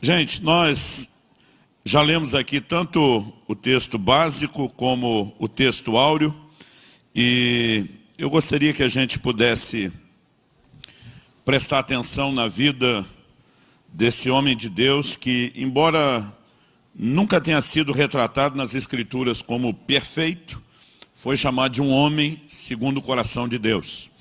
Gente, nós já lemos aqui tanto o texto básico como o texto áureo, e eu gostaria que a gente pudesse prestar atenção na vida desse homem de Deus que, embora nunca tenha sido retratado nas Escrituras como perfeito, foi chamado de um homem segundo o coração de Deus.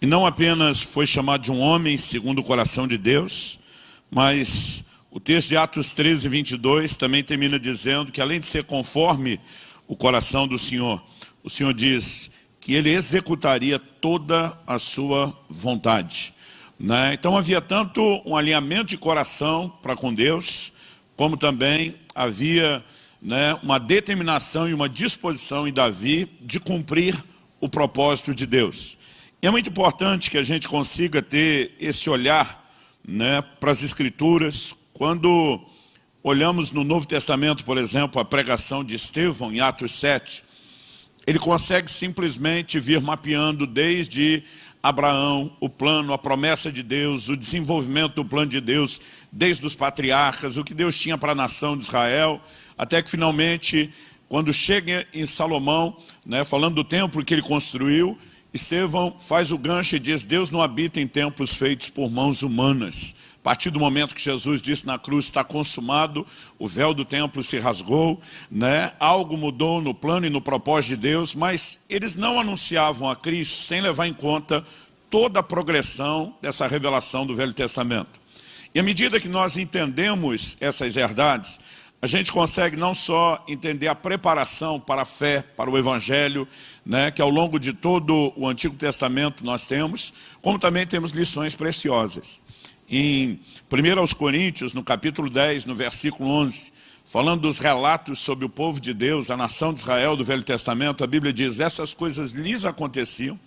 E não apenas foi chamado de um homem segundo o coração de Deus, mas o texto de Atos 13, 22 também termina dizendo que, além de ser conforme o coração do Senhor, o Senhor diz que ele executaria toda a sua vontade, né? Então havia tanto um alinhamento de coração para com Deus, como também havia, né, uma determinação e uma disposição em Davi de cumprir o propósito de Deus. E é muito importante que a gente consiga ter esse olhar, né, para as Escrituras. Quando olhamos no Novo Testamento, por exemplo, a pregação de Estevão, em Atos 7, ele consegue simplesmente vir mapeando desde Abraão, o plano, a promessa de Deus, o desenvolvimento do plano de Deus, desde os patriarcas, o que Deus tinha para a nação de Israel, até que finalmente, quando chega em Salomão, né, falando do templo que ele construiu, Estevão faz o gancho e diz: Deus não habita em templos feitos por mãos humanas. A partir do momento que Jesus disse na cruz, está consumado, o véu do templo se rasgou, né? Algo mudou no plano e no propósito de Deus, mas eles não anunciavam a Cristo sem levar em conta toda a progressão dessa revelação do Velho Testamento. E à medida que nós entendemos essas verdades, a gente consegue não só entender a preparação para a fé, para o Evangelho, né, que ao longo de todo o Antigo Testamento nós temos, como também temos lições preciosas. Em 1 Coríntios, no capítulo 10, no versículo 11, falando dos relatos sobre o povo de Deus, a nação de Israel do Velho Testamento, a Bíblia diz: essas coisas lhes aconteciam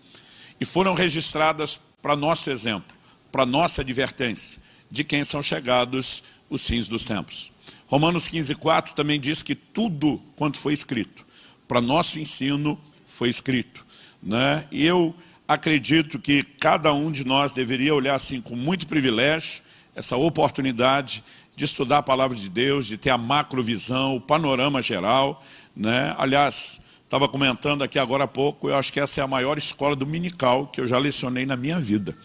e foram registradas para nosso exemplo, para nossa advertência, de quem são chegados os fins dos tempos. Romanos 15:4 também diz que tudo quanto foi escrito, para nosso ensino foi escrito, né? E eu acredito que cada um de nós deveria olhar assim com muito privilégio essa oportunidade de estudar a palavra de Deus, de ter a macrovisão, o panorama geral, né? Aliás, estava comentando aqui agora há pouco, eu acho que essa é a maior escola dominical que eu já lecionei na minha vida.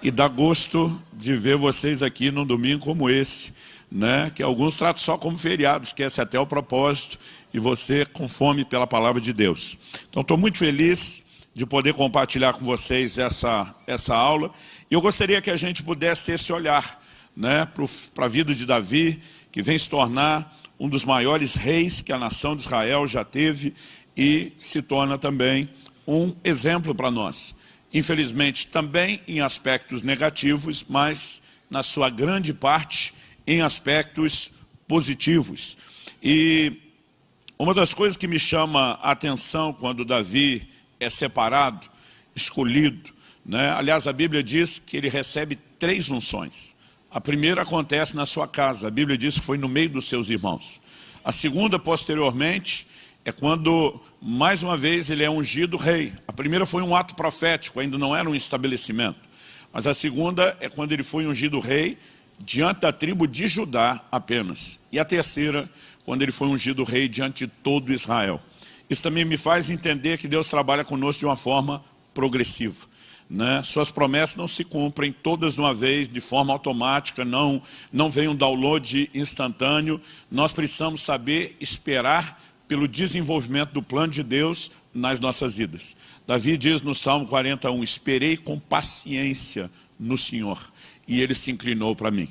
E dá gosto de ver vocês aqui num domingo como esse, né, que alguns tratam só como feriado, esquece até o propósito, e você com fome pela palavra de Deus. Então estou muito feliz de poder compartilhar com vocês essa aula, e eu gostaria que a gente pudesse ter esse olhar, né, para a vida de Davi, que vem se tornar um dos maiores reis que a nação de Israel já teve, e se torna também um exemplo para nós. Infelizmente também em aspectos negativos, mas na sua grande parte em aspectos positivos. E uma das coisas que me chama a atenção quando Davi é separado, escolhido, né? Aliás, a Bíblia diz que ele recebe 3 unções. A primeira acontece na sua casa, a Bíblia diz que foi no meio dos seus irmãos. A segunda, posteriormente, é quando, mais uma vez, ele é ungido rei. A primeira foi um ato profético, ainda não era um estabelecimento. Mas a segunda é quando ele foi ungido rei, diante da tribo de Judá apenas. E a terceira, quando ele foi ungido rei diante de todo Israel. Isso também me faz entender que Deus trabalha conosco de uma forma progressiva, né? Suas promessas não se cumprem todas de uma vez, de forma automática, não vem um download instantâneo. Nós precisamos saber esperar pelo desenvolvimento do plano de Deus nas nossas vidas. Davi diz no Salmo 41, esperei com paciência no Senhor, e ele se inclinou para mim,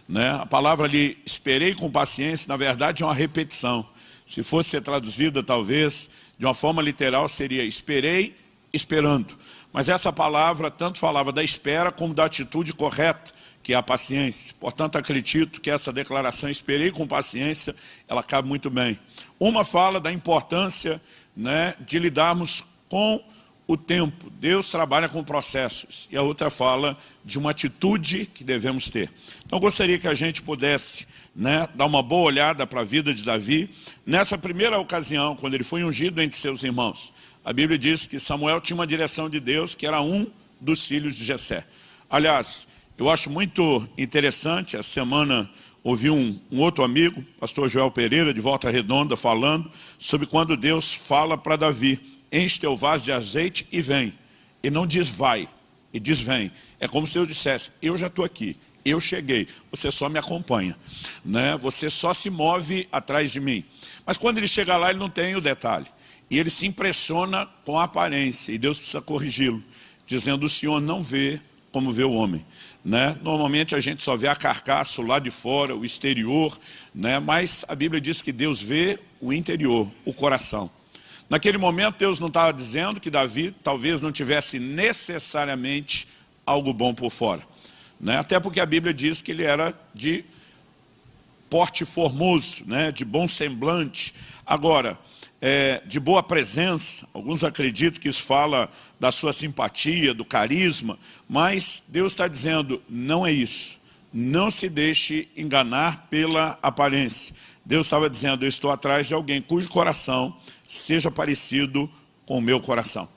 né? A palavra ali, esperei com paciência, na verdade é uma repetição. Se fosse ser traduzida talvez de uma forma literal seria esperei esperando. Mas essa palavra tanto falava da espera como da atitude correta, que é a paciência. Portanto, acredito que essa declaração, esperei com paciência, ela cabe muito bem. Uma fala da importância, né, de lidarmos com o tempo. Deus trabalha com processos. E a outra fala de uma atitude que devemos ter. Então, eu gostaria que a gente pudesse, né, dar uma boa olhada para a vida de Davi. Nessa primeira ocasião, quando ele foi ungido entre seus irmãos, a Bíblia diz que Samuel tinha uma direção de Deus, que era um dos filhos de Jessé. Aliás, eu acho muito interessante, essa semana ouvi um outro amigo, pastor Joel Pereira, de Volta Redonda, falando sobre quando Deus fala para Davi: enche teu vaso de azeite e vem. Ele não diz vai, ele diz vem. É como se eu dissesse: eu já estou aqui, eu cheguei, você só me acompanha, né? Você só se move atrás de mim. Mas quando ele chega lá, ele não tem o detalhe. E ele se impressiona com a aparência, e Deus precisa corrigi-lo, dizendo: o Senhor não vê como vê o homem, né? Normalmente a gente só vê a carcaça, o lado de fora, o exterior, né? Mas a Bíblia diz que Deus vê o interior, o coração. Naquele momento Deus não estava dizendo que Davi talvez não tivesse necessariamente algo bom por fora, né? Até porque a Bíblia diz que ele era de porte formoso, né? De bom semblante. Agora, de boa presença. Alguns acreditam que isso fala da sua simpatia, do carisma, mas Deus está dizendo: não é isso. Não se deixe enganar pela aparência. Deus estava dizendo: eu estou atrás de alguém cujo coração seja parecido com o meu coração.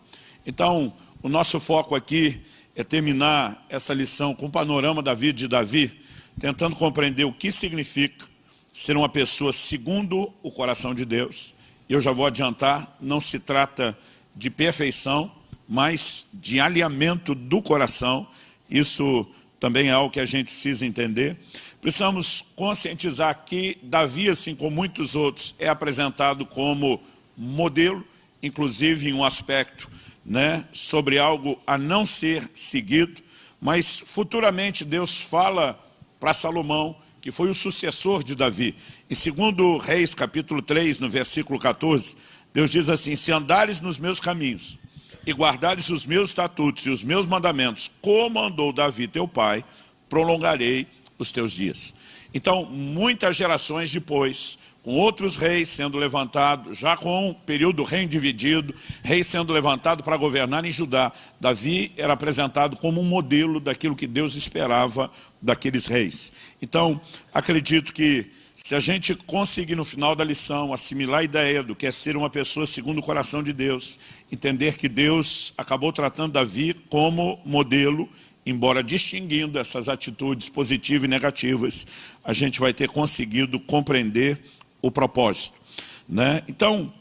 Então, o nosso foco aqui é terminar essa lição com um panorama da vida de Davi, tentando compreender o que significa ser uma pessoa segundo o coração de Deus. Eu já vou adiantar, não se trata de perfeição, mas de alinhamento do coração. Isso também é algo que a gente precisa entender. Precisamos conscientizar que Davi, assim como muitos outros, é apresentado como modelo, inclusive em um aspecto, né, sobre algo a não ser seguido. Mas futuramente Deus fala para Salomão, que foi o sucessor de Davi. Em 2 Reis, capítulo 3, no versículo 14, Deus diz assim: se andares nos meus caminhos e guardares os meus estatutos e os meus mandamentos, como andou Davi teu pai, prolongarei os teus dias. Então, muitas gerações depois, com outros reis sendo levantados, já com um período do reino dividido, reis sendo levantados para governar em Judá, Davi era apresentado como um modelo daquilo que Deus esperava daqueles reis. Então, acredito que se a gente conseguir no final da lição assimilar a ideia do que é ser uma pessoa segundo o coração de Deus, entender que Deus acabou tratando Davi como modelo, embora distinguindo essas atitudes positivas e negativas, a gente vai ter conseguido compreender o propósito, né? Então,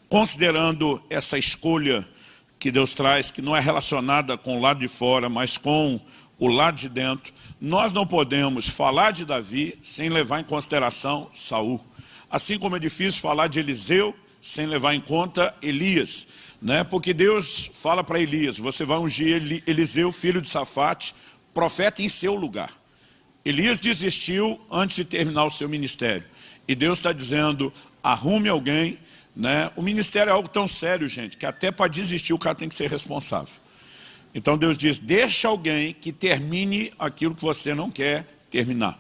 considerando essa escolha que Deus traz, que não é relacionada com o lado de fora, mas com o lado de dentro, nós não podemos falar de Davi sem levar em consideração Saul. Assim como é difícil falar de Eliseu sem levar em conta Elias, né? Porque Deus fala para Elias: você vai ungir Eliseu, filho de Safate, profeta em seu lugar. Elias desistiu antes de terminar o seu ministério. E Deus está dizendo: arrume alguém, né? O ministério é algo tão sério, gente, que até para desistir o cara tem que ser responsável. Então Deus diz: deixa alguém que termine aquilo que você não quer terminar.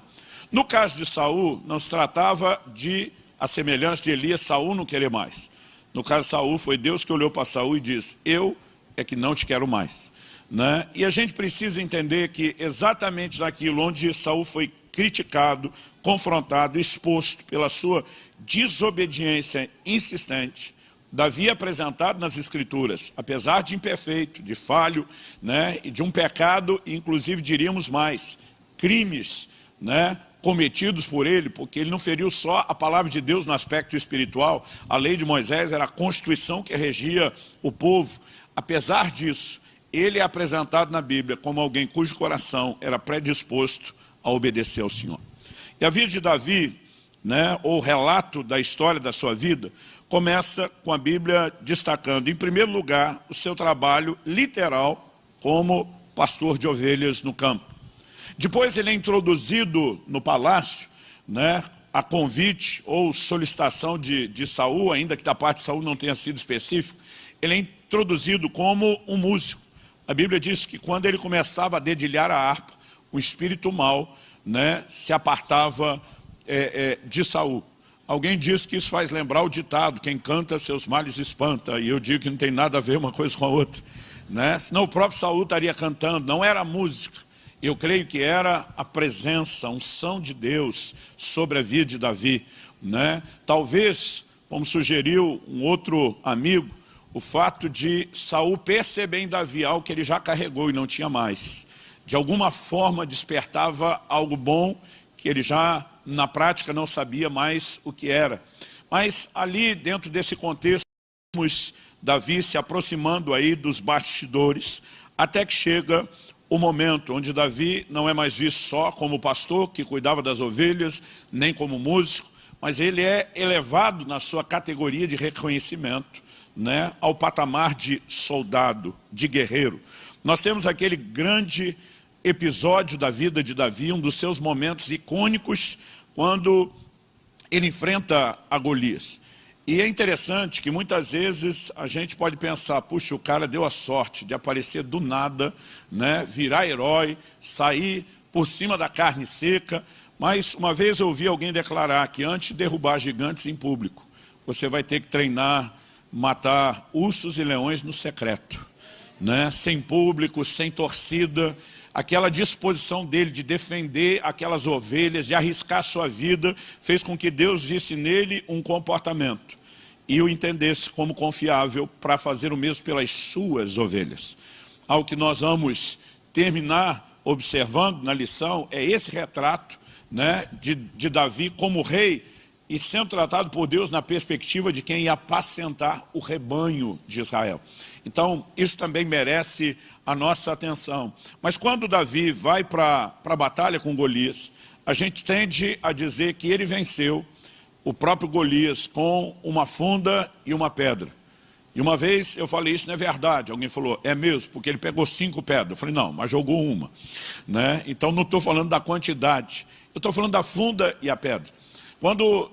No caso de Saul, não se tratava de a semelhança de Elias, Saul não querer mais. No caso de Saul, foi Deus que olhou para Saul e disse: eu é que não te quero mais, né? E a gente precisa entender que exatamente naquilo onde Saul foi criticado, confrontado, exposto pela sua desobediência insistente, Davi é apresentado nas Escrituras, apesar de imperfeito, de falho, né, e de um pecado, inclusive diríamos mais, crimes, né, cometidos por ele, porque ele não feriu só a palavra de Deus no aspecto espiritual. A lei de Moisés era a constituição que regia o povo. Apesar disso, ele é apresentado na Bíblia como alguém cujo coração era predisposto a obedecer ao Senhor. E a vida de Davi, né, ou o relato da história da sua vida, começa com a Bíblia destacando, em primeiro lugar, o seu trabalho literal como pastor de ovelhas no campo. Depois ele é introduzido no palácio, né, a convite ou solicitação de Saul, ainda que da parte de Saul não tenha sido específico, ele é introduzido como um músico. A Bíblia diz que quando ele começava a dedilhar a harpa, o espírito mau, né, se apartava de Saul. Alguém diz que isso faz lembrar o ditado: quem canta seus males espanta, e eu digo que não tem nada a ver uma coisa com a outra, né? Senão o próprio Saul estaria cantando, não era música. Eu creio que era a presença, a unção de Deus sobre a vida de Davi, né? Talvez, como sugeriu um outro amigo, o fato de Saul perceber em Davi algo que ele já carregou e não tinha mais, de alguma forma despertava algo bom que ele já, na prática, não sabia mais o que era. Mas ali, dentro desse contexto, vemos Davi se aproximando aí dos bastidores, até que chega o momento onde Davi não é mais visto só como pastor, que cuidava das ovelhas, nem como músico, mas ele é elevado na sua categoria de reconhecimento, né, ao patamar de soldado, de guerreiro. Nós temos aquele grande episódio da vida de Davi, um dos seus momentos icônicos, quando ele enfrenta a Golias. E é interessante que muitas vezes a gente pode pensar, puxa, o cara deu a sorte de aparecer do nada, né, virar herói, sair por cima da carne seca. Mas uma vez eu ouvi alguém declarar que antes de derrubar gigantes em público, você vai ter que treinar, matar ursos e leões no secreto, né? Sem público, sem torcida. Aquela disposição dele de defender aquelas ovelhas, de arriscar sua vida, fez com que Deus visse nele um comportamento e o entendesse como confiável para fazer o mesmo pelas suas ovelhas. Algo que nós vamos terminar observando na lição é esse retrato, né, de Davi como rei e sendo tratado por Deus na perspectiva de quem ia apacentar o rebanho de Israel. Então, isso também merece a nossa atenção. Mas quando Davi vai para a batalha com Golias, a gente tende a dizer que ele venceu o próprio Golias com uma funda e uma pedra. E uma vez eu falei, isso não é verdade. Alguém falou, é mesmo, porque ele pegou 5 pedras. Eu falei, não, mas jogou uma, né? Então não estou falando da quantidade, eu estou falando da funda e a pedra. Quando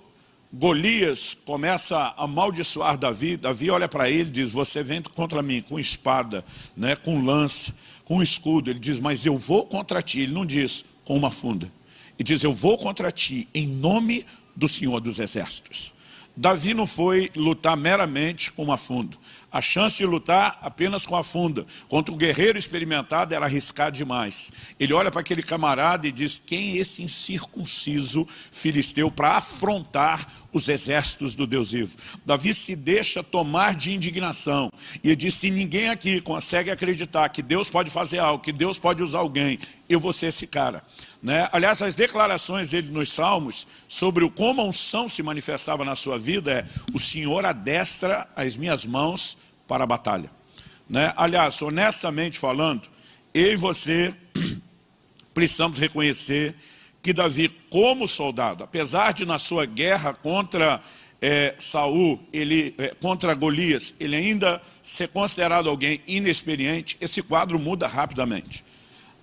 Golias começa a amaldiçoar Davi, Davi olha para ele e diz, você vem contra mim com espada, né, com lança, com escudo. Ele diz, mas eu vou contra ti. Ele não diz com uma funda. Ele diz, eu vou contra ti em nome do Senhor dos Exércitos. Davi não foi lutar meramente com uma funda. A chance de lutar apenas com a funda contra um guerreiro experimentado era arriscar demais. Ele olha para aquele camarada e diz, quem é esse incircunciso filisteu para afrontar os exércitos do Deus vivo? Davi se deixa tomar de indignação. E ele diz, se ninguém aqui consegue acreditar que Deus pode fazer algo, que Deus pode usar alguém, eu vou ser esse cara. Né? Aliás, as declarações dele nos Salmos sobre como a unção se manifestava na sua vida é, o Senhor adestra as minhas mãos para a batalha. Né? Aliás, honestamente falando, eu e você precisamos reconhecer que Davi, como soldado, apesar de na sua guerra contra Saul, contra Golias, ele ainda ser considerado alguém inexperiente, esse quadro muda rapidamente.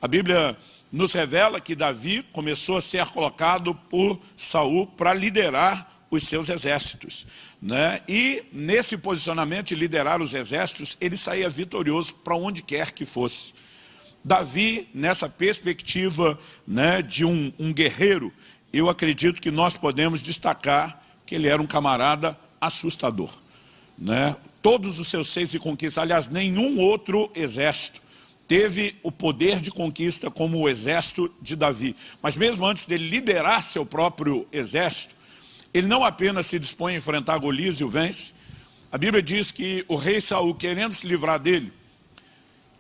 A Bíblia nos revela que Davi começou a ser colocado por Saul para liderar os seus exércitos, né? E nesse posicionamento de liderar os exércitos, ele saía vitorioso para onde quer que fosse. Davi, nessa perspectiva, né, de um guerreiro, eu acredito que nós podemos destacar que ele era um camarada assustador, né? Todos os seus 6 de conquista, aliás, nenhum outro exército teve o poder de conquista como o exército de Davi. Mas mesmo antes dele liderar seu próprio exército, ele não apenas se dispõe a enfrentar Golias e o vence. A Bíblia diz que o rei Saul, querendo se livrar dele,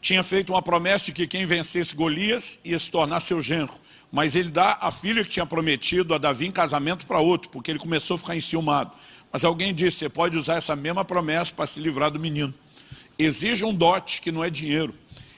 tinha feito uma promessa de que quem vencesse Golias ia se tornar seu genro. Mas ele dá a filha que tinha prometido a Davi em casamento para outro, porque ele começou a ficar enciumado. Mas alguém disse, você pode usar essa mesma promessa para se livrar do menino. Exija um dote que não é dinheiro.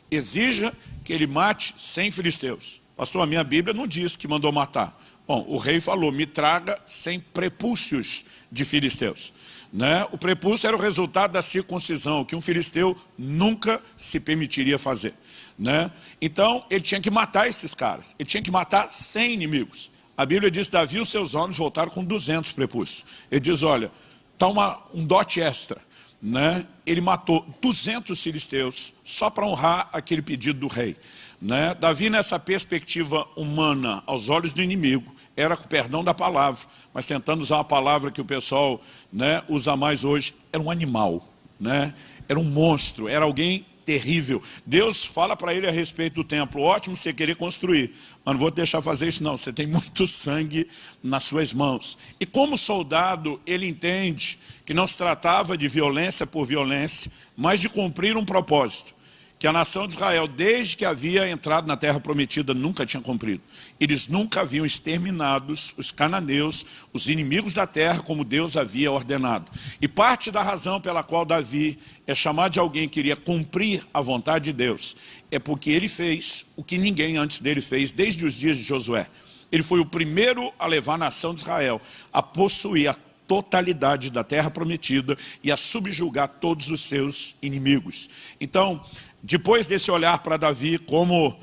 Exija que ele mate 100 filisteus. Pastor, a minha Bíblia não diz que mandou matar. Bom, o rei falou, me traga 100 prepúcios de filisteus. Né? O prepúcio era o resultado da circuncisão, que um filisteu nunca se permitiria fazer. Né? Então, ele tinha que matar esses caras. Ele tinha que matar 100 inimigos. A Bíblia diz, Davi e os seus homens voltaram com 200 prepúcios. Ele diz, olha, está um dote extra. Né? Ele matou 200 filisteus só para honrar aquele pedido do rei. Né? Davi, nessa perspectiva humana, aos olhos do inimigo, era com perdão da palavra, mas tentando usar a palavra que o pessoal, né, usa mais hoje, era um animal, né? Era um monstro, era alguém terrível. Deus fala para ele a respeito do templo, ótimo você querer construir, mas não vou te deixar fazer isso não, você tem muito sangue nas suas mãos. E como soldado, ele entende que não se tratava de violência por violência, mas de cumprir um propósito, que a nação de Israel, desde que havia entrado na terra prometida, nunca tinha cumprido. Eles nunca haviam exterminado os cananeus, os inimigos da terra, como Deus havia ordenado. E parte da razão pela qual Davi é chamado de alguém que queria cumprir a vontade de Deus, é porque ele fez o que ninguém antes dele fez, desde os dias de Josué. Ele foi o primeiro a levar a nação de Israel a possuir a totalidade da terra prometida e a subjugar todos os seus inimigos. Então, depois desse olhar para Davi como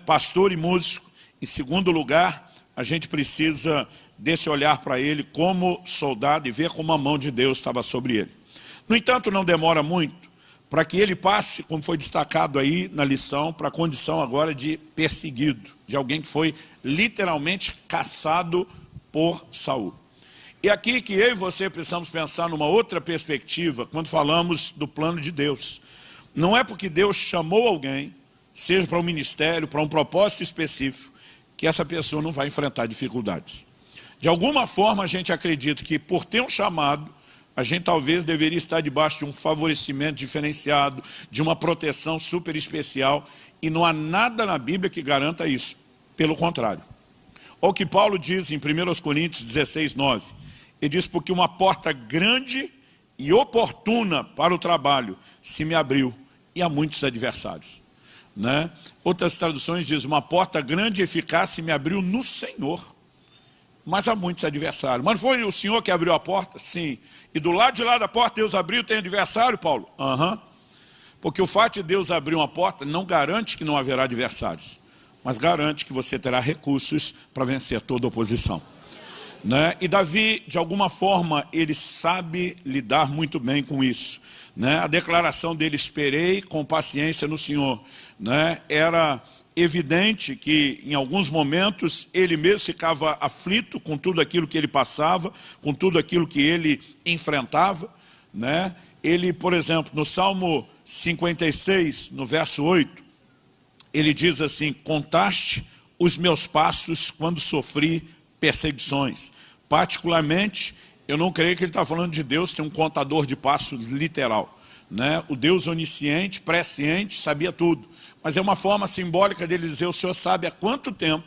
pastor e músico, em segundo lugar, a gente precisa desse olhar para ele como soldado e ver como a mão de Deus estava sobre ele. No entanto, não demora muito para que ele passe, como foi destacado aí na lição, para a condição agora de perseguido, de alguém que foi literalmente caçado por Saul. E aqui que eu e você precisamos pensar numa outra perspectiva, quando falamos do plano de Deus. Não é porque Deus chamou alguém, seja para um ministério, para um propósito específico, que essa pessoa não vai enfrentar dificuldades. De alguma forma a gente acredita que por ter um chamado, a gente talvez deveria estar debaixo de um favorecimento diferenciado, de uma proteção super especial, e não há nada na Bíblia que garanta isso. Pelo contrário. Olha o que Paulo diz em 1 Coríntios 16, 9. Ele diz, porque uma porta grande e oportuna para o trabalho se me abriu, e há muitos adversários. Outras traduções dizem, uma porta grande e eficaz se me abriu no Senhor, mas há muitos adversários. Mas foi o Senhor que abriu a porta? Sim. E do lado de lá da porta Deus abriu, tem adversário, Paulo? Porque o fato de Deus abrir uma porta não garante que não haverá adversários, mas garante que você terá recursos para vencer toda oposição. E Davi, de alguma forma, ele sabe lidar muito bem com isso. A declaração dele, esperei com paciência no Senhor, era evidente que em alguns momentos ele mesmo ficava aflito com tudo aquilo que ele passava, com tudo aquilo que ele enfrentava. Ele, por exemplo, no Salmo 56, no verso 8, ele diz assim, contaste os meus passos quando sofri perseguições. Particularmente, eu não creio que ele está falando de Deus, tem um contador de passos literal. O Deus onisciente, presciente, sabia tudo. Mas é uma forma simbólica dele dizer, o Senhor sabe há quanto tempo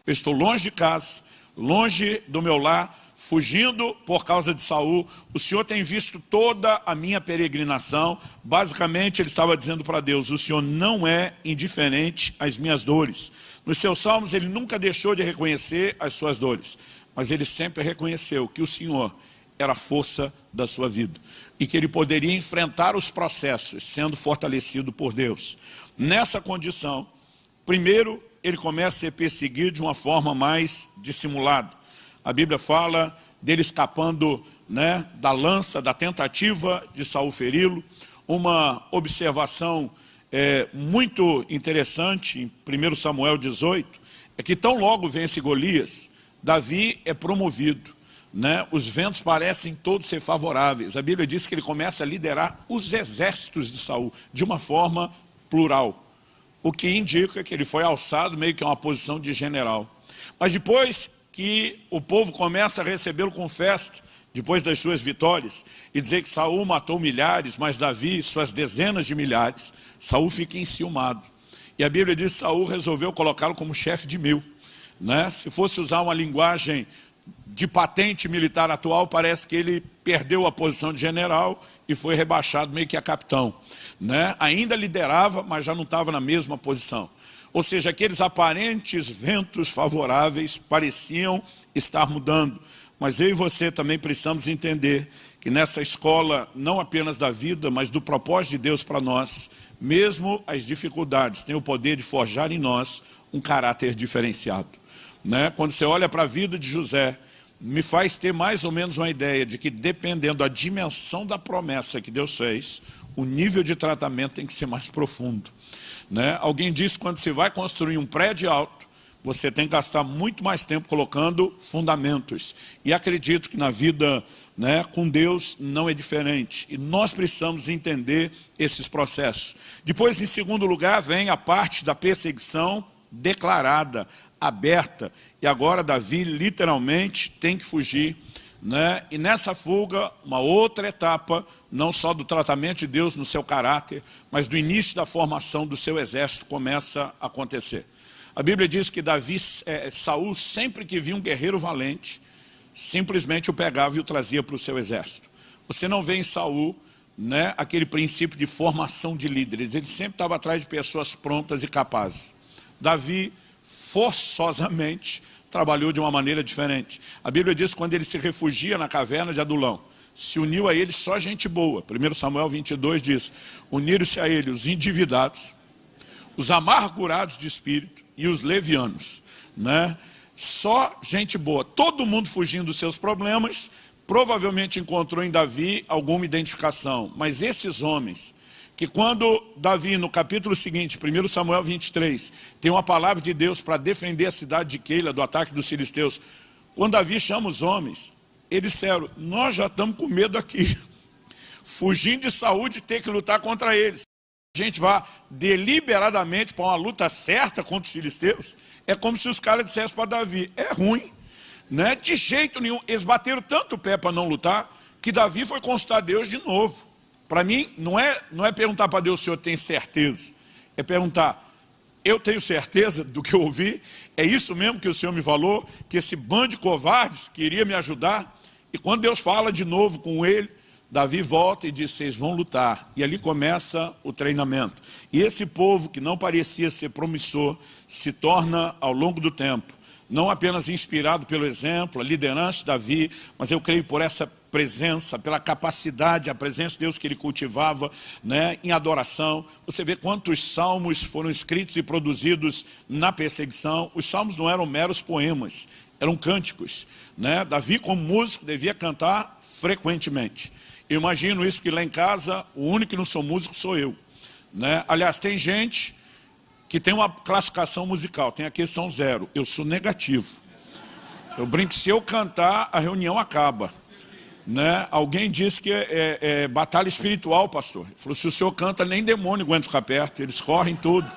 eu estou longe de casa, longe do meu lar, fugindo por causa de Saul. O Senhor tem visto toda a minha peregrinação. Basicamente, ele estava dizendo para Deus, o Senhor não é indiferente às minhas dores. Nos seus salmos, ele nunca deixou de reconhecer as suas dores, mas ele sempre reconheceu que o Senhor era a força da sua vida e que ele poderia enfrentar os processos, sendo fortalecido por Deus. Nessa condição, primeiro, ele começa a ser perseguido de uma forma mais dissimulada. A Bíblia fala dele escapando da lança, da tentativa de Saul feri-lo. Uma observação muito interessante em 1 Samuel 18, é que tão logo vence Golias, Davi é promovido. Os ventos parecem todos ser favoráveis. A Bíblia diz que ele começa a liderar os exércitos de Saul, de uma forma plural. O que indica que ele foi alçado meio que a uma posição de general. Mas depois que o povo começa a recebê-lo com festa, depois das suas vitórias, e dizer que Saul matou milhares, mas Davi suas dezenas de milhares, Saul fica enciumado. E a Bíblia diz que Saul resolveu colocá-lo como chefe de 1000. Se fosse usar uma linguagem de patente militar atual, parece que ele perdeu a posição de general e foi rebaixado meio que a capitão. Ainda liderava, mas já não estava na mesma posição. Ou seja, aqueles aparentes ventos favoráveis pareciam estar mudando. Mas eu e você também precisamos entender que nessa escola, não apenas da vida, mas do propósito de Deus para nós, mesmo as dificuldades têm o poder de forjar em nós um caráter diferenciado. Quando você olha para a vida de José, me faz ter mais ou menos uma ideia de que, dependendo da dimensão da promessa que Deus fez, o nível de tratamento tem que ser mais profundo. Alguém disse que quando você vai construir um prédio alto, você tem que gastar muito mais tempo colocando fundamentos. E acredito que na vida com Deus não é diferente. E nós precisamos entender esses processos. Depois, em segundo lugar, vem a parte da perseguição declarada, aberta. E agora Davi literalmente tem que fugir né? E nessa fuga, uma outra etapa, não só do tratamento de Deus no seu caráter, mas do início da formação do seu exército começa a acontecer. A Bíblia diz que Saul, sempre que via um guerreiro valente, simplesmente o pegava e o trazia para o seu exército. Você não vê em Saul, né, aquele princípio de formação de líderes. Ele sempre estava atrás de pessoas prontas e capazes. Davi, forçosamente, trabalhou de uma maneira diferente. A Bíblia diz que quando ele se refugia na caverna de Adulão, se uniu a ele só gente boa. 1 Samuel 22 diz, uniram-se a ele os endividados, os amargurados de espírito e os levianos, né? Só gente boa. Todo mundo fugindo dos seus problemas, provavelmente encontrou em Davi alguma identificação. Mas esses homens, que quando Davi, no capítulo seguinte, 1 Samuel 23, tem uma palavra de Deus para defender a cidade de Keila do ataque dos filisteus, quando Davi chama os homens, eles disseram, nós já estamos com medo aqui, fugindo de Saul de ter que lutar contra eles. A gente vai deliberadamente para uma luta certa contra os filisteus, é como se os caras dissessem para Davi, é ruim, né? De jeito nenhum. Eles bateram tanto o pé para não lutar, que Davi foi consultar Deus de novo. Para mim, não é perguntar para Deus se o senhor tem certeza, é perguntar, eu tenho certeza do que eu ouvi, é isso mesmo que o senhor me falou, que esse bando de covardes queria me ajudar? E quando Deus fala de novo com ele, Davi volta e diz, vocês vão lutar. E ali começa o treinamento. E esse povo que não parecia ser promissor, se torna ao longo do tempo, não apenas inspirado pelo exemplo, a liderança de Davi, mas eu creio por essa presença, pela capacidade, a presença de Deus que ele cultivava, né, em adoração. Você vê quantos salmos foram escritos e produzidos na perseguição. Os salmos não eram meros poemas, eram cânticos, né? Davi, como músico, devia cantar frequentemente. Eu imagino isso, porque lá em casa, o único que não sou músico sou eu, né? Aliás, tem gente que tem uma classificação musical, tem aqui são 0, eu sou negativo. Eu brinco, se eu cantar, a reunião acaba, né? Alguém disse que é batalha espiritual, pastor. Ele falou, se o senhor canta, nem demônio aguenta ficar perto, eles correm tudo.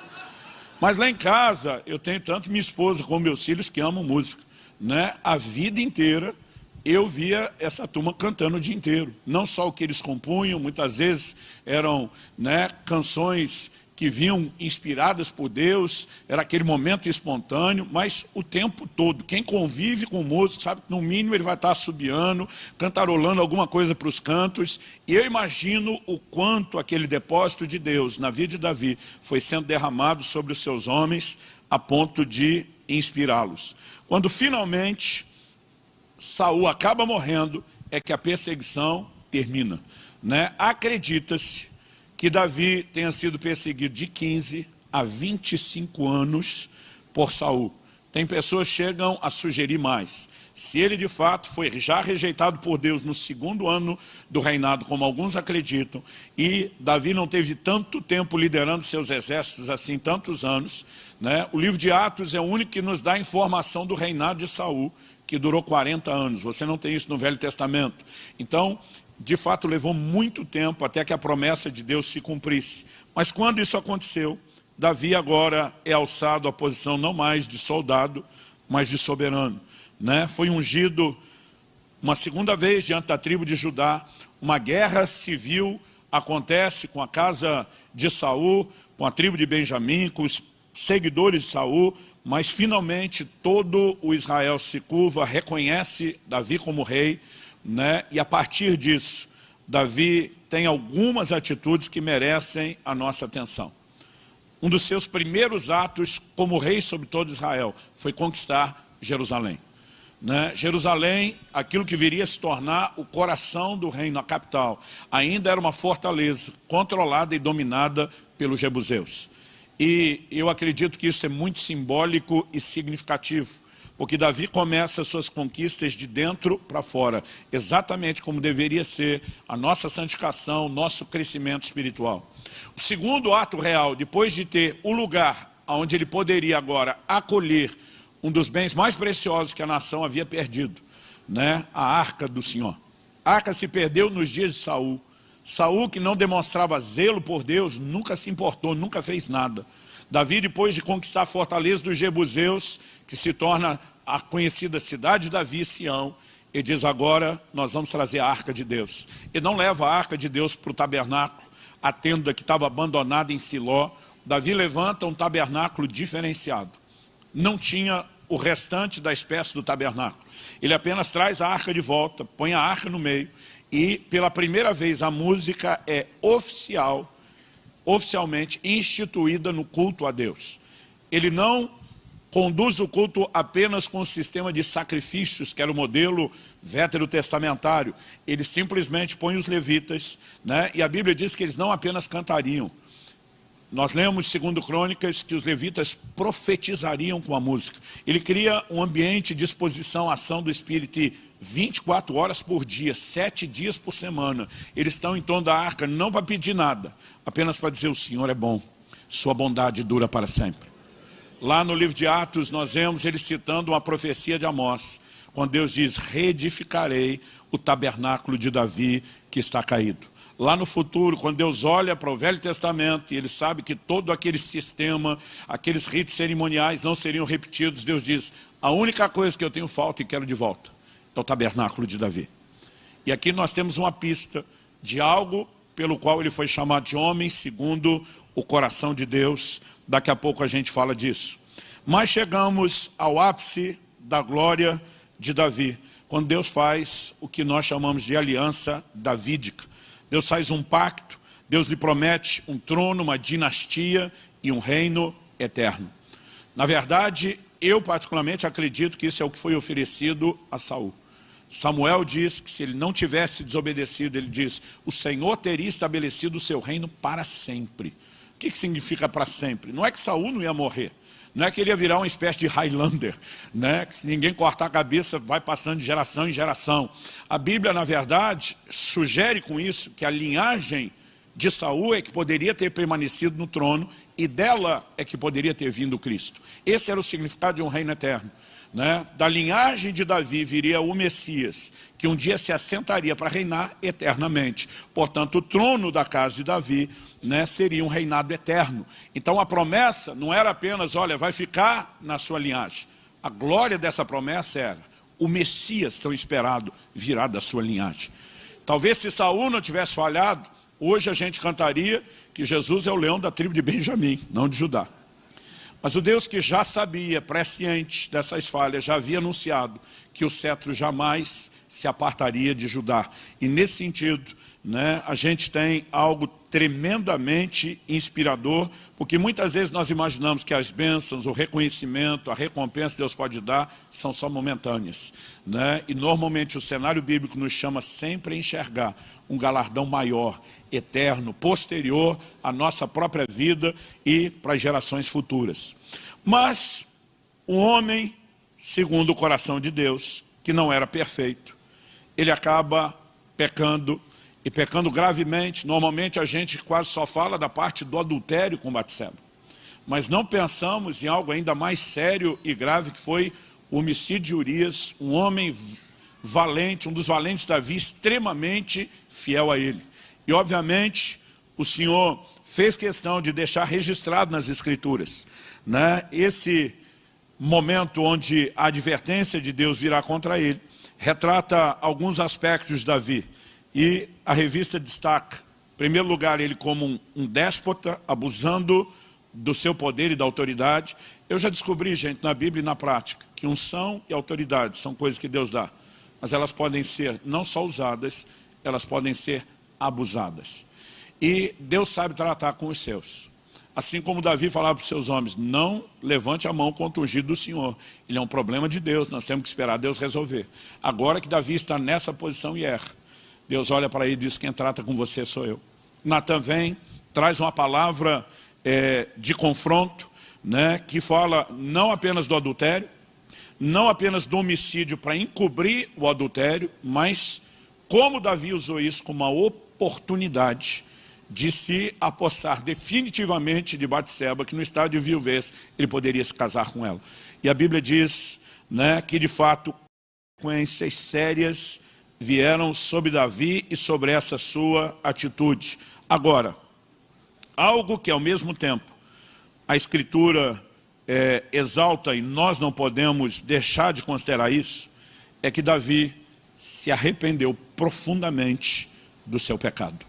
Mas lá em casa, eu tenho tanto minha esposa como meus filhos que amam música, né? A vida inteira, eu via essa turma cantando o dia inteiro. Não só o que eles compunham, muitas vezes eram, né, canções que vinham inspiradas por Deus, era aquele momento espontâneo, mas o tempo todo. Quem convive com o músico sabe que no mínimo ele vai estar assobiando, cantarolando alguma coisa para os cantos. E eu imagino o quanto aquele depósito de Deus na vida de Davi foi sendo derramado sobre os seus homens a ponto de inspirá-los. Quando finalmente Saul acaba morrendo, é que a perseguição termina, né? Acredita-se que Davi tenha sido perseguido de 15 a 25 anos por Saul. Tem pessoas que chegam a sugerir mais. Se ele de fato foi já rejeitado por Deus no 2º ano do reinado, como alguns acreditam, e Davi não teve tanto tempo liderando seus exércitos assim, tantos anos, né? O livro de Atos é o único que nos dá a informação do reinado de Saul, que durou 40 anos. Você não tem isso no Velho Testamento. Então, de fato, levou muito tempo até que a promessa de Deus se cumprisse. Mas quando isso aconteceu, Davi agora é alçado à posição não mais de soldado, mas de soberano, né? Foi ungido uma segunda vez diante da tribo de Judá. Uma guerra civil acontece com a casa de Saul, com a tribo de Benjamim, com os seguidores de Saul, mas finalmente todo o Israel se curva, reconhece Davi como rei, né? E a partir disso, Davi tem algumas atitudes que merecem a nossa atenção. Um dos seus primeiros atos como rei sobre todo Israel foi conquistar Jerusalém, né? Jerusalém, aquilo que viria a se tornar o coração do reino, a capital, ainda era uma fortaleza controlada e dominada pelos jebuseus. E eu acredito que isso é muito simbólico e significativo, porque Davi começa as suas conquistas de dentro para fora, exatamente como deveria ser a nossa santificação, o nosso crescimento espiritual. O segundo ato real, depois de ter o lugar onde ele poderia agora acolher um dos bens mais preciosos que a nação havia perdido, né? A arca do Senhor. A arca se perdeu nos dias de Saul. Saul, que não demonstrava zelo por Deus, nunca se importou, nunca fez nada. Davi, depois de conquistar a fortaleza dos jebuseus, que se torna a conhecida cidade de Davi, Sião, Ele diz: agora nós vamos trazer a arca de Deus. Ele não leva a arca de Deus para o tabernáculo, a tenda que estava abandonada em Siló. Davi levanta um tabernáculo diferenciado. Não tinha o restante da espécie do tabernáculo. Ele apenas traz a arca de volta, põe a arca no meio, e pela primeira vez a música é oficialmente instituída no culto a Deus. Ele não conduz o culto apenas com o sistema de sacrifícios, que era o modelo veterotestamentário. Ele simplesmente põe os levitas, né? E a Bíblia diz que eles não apenas cantariam. Nós lemos, segundo Crônicas, que os levitas profetizariam com a música. Ele cria um ambiente de exposição à ação do Espírito, e 24 horas por dia, 7 dias por semana, eles estão em torno da arca, não para pedir nada, apenas para dizer: o Senhor é bom, sua bondade dura para sempre. Lá no livro de Atos, nós vemos ele citando uma profecia de Amós, quando Deus diz: reedificarei o tabernáculo de Davi que está caído. Lá no futuro, quando Deus olha para o Velho Testamento e ele sabe que todo aquele sistema, aqueles ritos cerimoniais não seriam repetidos, Deus diz: a única coisa que eu tenho falta e quero de volta é o tabernáculo de Davi. E aqui nós temos uma pista de algo pelo qual ele foi chamado de homem segundo o coração de Deus. Daqui a pouco a gente fala disso. Mas chegamos ao ápice da glória de Davi, quando Deus faz o que nós chamamos de aliança davídica. Deus faz um pacto, Deus lhe promete um trono, uma dinastia e um reino eterno. Na verdade, eu particularmente acredito que isso é o que foi oferecido a Saul. Samuel diz que se ele não tivesse desobedecido, ele diz: o Senhor teria estabelecido o seu reino para sempre. O que significa para sempre? Não é que Saul não ia morrer. Não é que ele ia virar uma espécie de Highlander, né? Que se ninguém cortar a cabeça vai passando de geração em geração. A Bíblia, na verdade, sugere com isso que a linhagem de Saul é que poderia ter permanecido no trono, e dela é que poderia ter vindo Cristo. Esse era o significado de um reino eterno, né? Da linhagem de Davi viria o Messias, que um dia se assentaria para reinar eternamente. Portanto, o trono da casa de Davi, né, seria um reinado eterno. Então a promessa não era apenas: olha, vai ficar na sua linhagem. A glória dessa promessa era: o Messias tão esperado virá da sua linhagem. Talvez se Saul não tivesse falhado, hoje a gente cantaria que Jesus é o leão da tribo de Benjamim, não de Judá. Mas o Deus que já sabia, presciente dessas falhas, já havia anunciado que o cetro jamais se apartaria de Judá. E nesse sentido, né, a gente tem algo tremendamente inspirador, porque muitas vezes nós imaginamos que as bênçãos, o reconhecimento, a recompensa que Deus pode dar são só momentâneas, né? E normalmente o cenário bíblico nos chama sempre a enxergar um galardão maior, eterno, posterior à nossa própria vida e para as gerações futuras. Mas um homem segundo o coração de Deus, que não era perfeito, ele acaba pecando, e pecando gravemente. Normalmente a gente quase só fala da parte do adultério com Batseba, mas não pensamos em algo ainda mais sério e grave, que foi o homicídio de Urias, um homem valente, um dos valentes de Davi, extremamente fiel a ele. E obviamente o Senhor fez questão de deixar registrado nas Escrituras, né, esse momento onde a advertência de Deus virá contra ele. Retrata alguns aspectos de Davi, e a revista destaca, em primeiro lugar, ele como um déspota, abusando do seu poder e da autoridade. Eu já descobri, gente, na Bíblia e na prática, que unção e autoridade são coisas que Deus dá, mas elas podem ser não só usadas, elas podem ser abusadas. E Deus sabe tratar com os seus. Assim como Davi falava para os seus homens: não levante a mão contra o ungido do Senhor. Ele é um problema de Deus, nós temos que esperar Deus resolver. Agora que Davi está nessa posição e erra, Deus olha para ele e diz: quem trata com você sou eu. Natan vem, traz uma palavra de confronto, né, que fala não apenas do adultério, não apenas do homicídio para encobrir o adultério, mas como Davi usou isso como uma oportunidade de se apossar definitivamente de Batseba, que no estado de viuvez ele poderia se casar com ela. E a Bíblia diz, né, que de fato consequências sérias vieram sobre Davi e sobre essa sua atitude. Agora, algo que ao mesmo tempo a Escritura exalta, e nós não podemos deixar de considerar isso, é que Davi se arrependeu profundamente do seu pecado.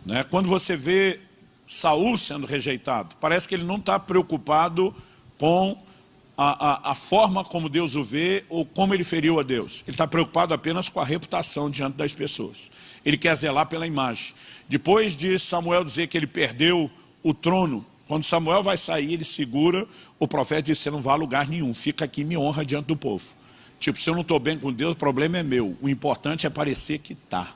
Né? Quando você vê Saul sendo rejeitado, parece que ele não está preocupado com a forma como Deus o vê ou como ele feriu a Deus. Ele está preocupado apenas com a reputação diante das pessoas. Ele quer zelar pela imagem. Depois de Samuel dizer que ele perdeu o trono, quando Samuel vai sair, ele segura o profeta e diz: você não vai a lugar nenhum, fica aqui e me honra diante do povo. Tipo, se eu não estou bem com Deus, o problema é meu. O importante é parecer que está.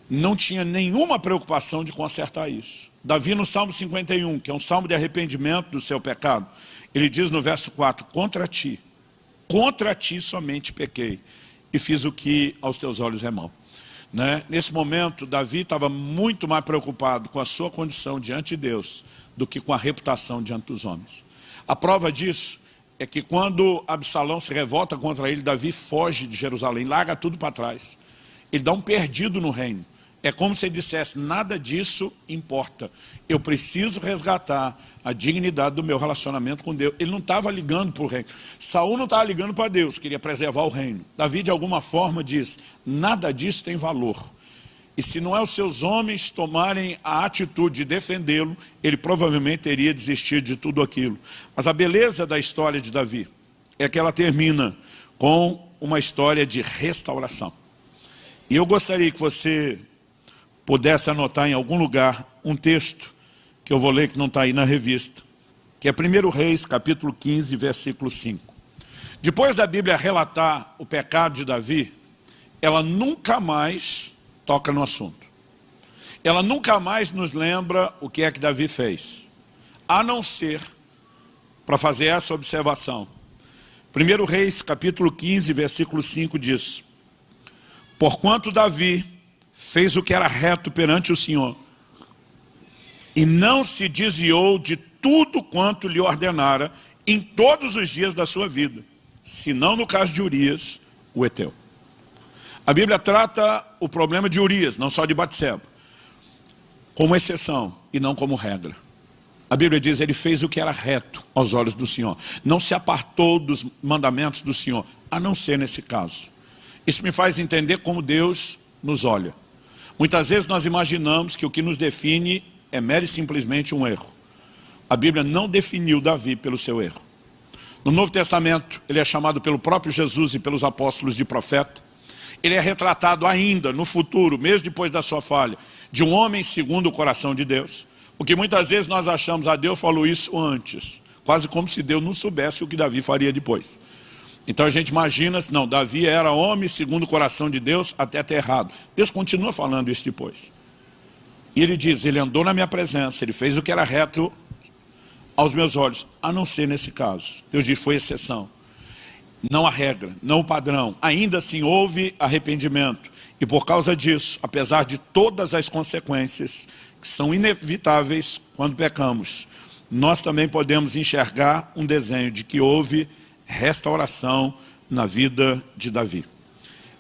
Não tinha nenhuma preocupação de consertar isso. Davi, no Salmo 51, que é um salmo de arrependimento do seu pecado, ele diz no verso 4, contra ti somente pequei, e fiz o que aos teus olhos é mal. Né? Nesse momento, Davi estava muito mais preocupado com a sua condição diante de Deus, do que com a reputação diante dos homens. A prova disso é que quando Absalão se revolta contra ele, Davi foge de Jerusalém, larga tudo para trás. Ele dá um perdido no reino. É como se ele dissesse: nada disso importa. Eu preciso resgatar a dignidade do meu relacionamento com Deus. Ele não estava ligando para o reino. Saul não estava ligando para Deus, queria preservar o reino. Davi, de alguma forma, diz: nada disso tem valor. E se não é os seus homens tomarem a atitude de defendê-lo, ele provavelmente teria desistido de tudo aquilo. Mas a beleza da história de Davi é que ela termina com uma história de restauração. E eu gostaria que você pudesse anotar em algum lugar um texto que eu vou ler, que não está aí na revista, que é 1 Reis, capítulo 15, versículo 5. Depois da Bíblia relatar o pecado de Davi, ela nunca mais toca no assunto. Ela nunca mais nos lembra o que é que Davi fez, a não ser para fazer essa observação. 1 Reis, capítulo 15, versículo 5 diz: porquanto Davi fez o que era reto perante o Senhor, e não se desviou de tudo quanto lhe ordenara em todos os dias da sua vida, senão no caso de Urias, o heteu. A Bíblia trata o problema de Urias, não só de Batseba, como exceção e não como regra. A Bíblia diz: ele fez o que era reto aos olhos do Senhor, não se apartou dos mandamentos do Senhor, a não ser nesse caso. Isso me faz entender como Deus nos olha. Muitas vezes nós imaginamos que o que nos define é mero e simplesmente um erro. A Bíblia não definiu Davi pelo seu erro. No Novo Testamento, ele é chamado pelo próprio Jesus e pelos apóstolos de profeta. Ele é retratado ainda no futuro, mesmo depois da sua falha, de um homem segundo o coração de Deus. Porque muitas vezes nós achamos: Deus falou isso antes, quase como se Deus não soubesse o que Davi faria depois. Então a gente imagina, não, Davi era homem segundo o coração de Deus até ter errado. Deus continua falando isso depois. E ele diz: ele andou na minha presença, ele fez o que era reto aos meus olhos, a não ser nesse caso. Deus diz: foi exceção, não a regra, não o padrão. Ainda assim houve arrependimento. E por causa disso, apesar de todas as consequências que são inevitáveis quando pecamos, nós também podemos enxergar um desenho de que houve restauração na vida de Davi.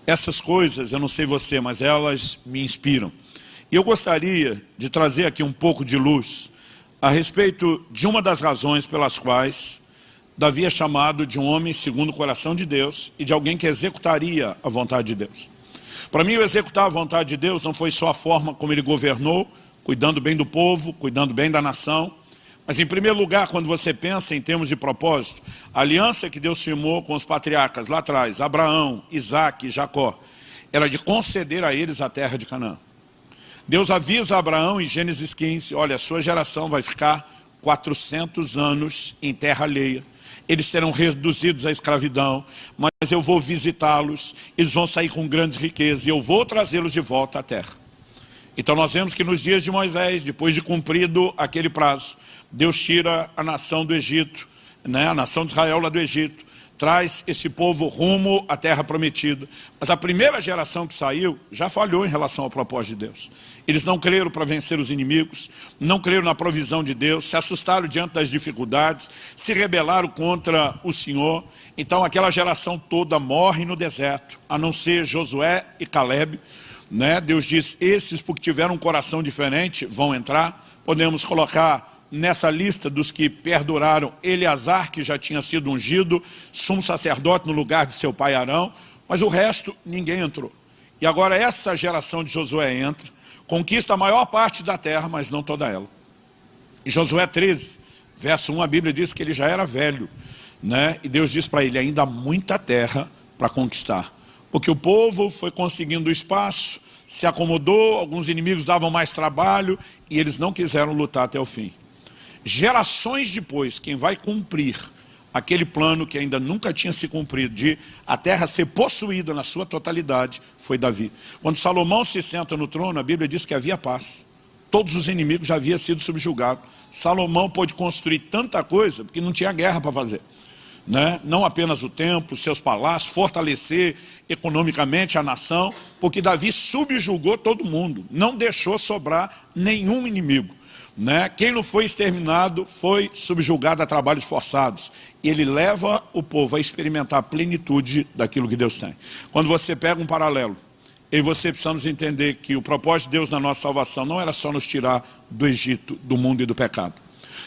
Essas coisas, eu não sei você, mas elas me inspiram. E eu gostaria de trazer aqui um pouco de luz a respeito de uma das razões pelas quais Davi é chamado de um homem segundo o coração de Deus e de alguém que executaria a vontade de Deus. Para mim, o executar a vontade de Deus não foi só a forma como ele governou, cuidando bem do povo, cuidando bem da nação, mas em primeiro lugar, quando você pensa em termos de propósito, a aliança que Deus firmou com os patriarcas lá atrás, Abraão, Isaac e Jacó, era de conceder a eles a terra de Canaã. Deus avisa a Abraão em Gênesis 15, olha, a sua geração vai ficar 400 anos em terra alheia. Eles serão reduzidos à escravidão, mas eu vou visitá-los, eles vão sair com grandes riquezas e eu vou trazê-los de volta à terra. Então nós vemos que nos dias de Moisés, depois de cumprido aquele prazo, Deus tira a nação do Egito, a nação de Israel lá do Egito, traz esse povo rumo à terra prometida. Mas a primeira geração que saiu já falhou em relação ao propósito de Deus. Eles não creram para vencer os inimigos, não creram na provisão de Deus, se assustaram diante das dificuldades, se rebelaram contra o Senhor. Então aquela geração toda morre no deserto, a não ser Josué e Caleb. Deus diz, esses porque tiveram um coração diferente vão entrar. Podemos colocar nessa lista dos que perduraram Eleazar, que já tinha sido ungido sumo sacerdote no lugar de seu pai Arão. Mas o resto, ninguém entrou. E agora essa geração de Josué entra, conquista a maior parte da terra, mas não toda ela. Em Josué 13, verso 1, a Bíblia diz que ele já era velho, né? E Deus diz para ele, ainda há muita terra para conquistar. Porque o povo foi conseguindo espaço, se acomodou, alguns inimigos davam mais trabalho, e eles não quiseram lutar até o fim. Gerações depois, quem vai cumprir aquele plano que ainda nunca tinha se cumprido, de a terra ser possuída na sua totalidade, foi Davi. Quando Salomão se senta no trono, a Bíblia diz que havia paz. Todos os inimigos já haviam sido subjugados. Salomão pôde construir tanta coisa, porque não tinha guerra para fazer, né? Não apenas o templo, seus palácios, fortalecer economicamente a nação, porque Davi subjugou todo mundo, não deixou sobrar nenhum inimigo, né? Quem não foi exterminado foi subjugado a trabalhos forçados. E ele leva o povo a experimentar a plenitude daquilo que Deus tem. Quando você pega um paralelo, eu e você precisamos entender que o propósito de Deus na nossa salvação não era só nos tirar do Egito, do mundo e do pecado.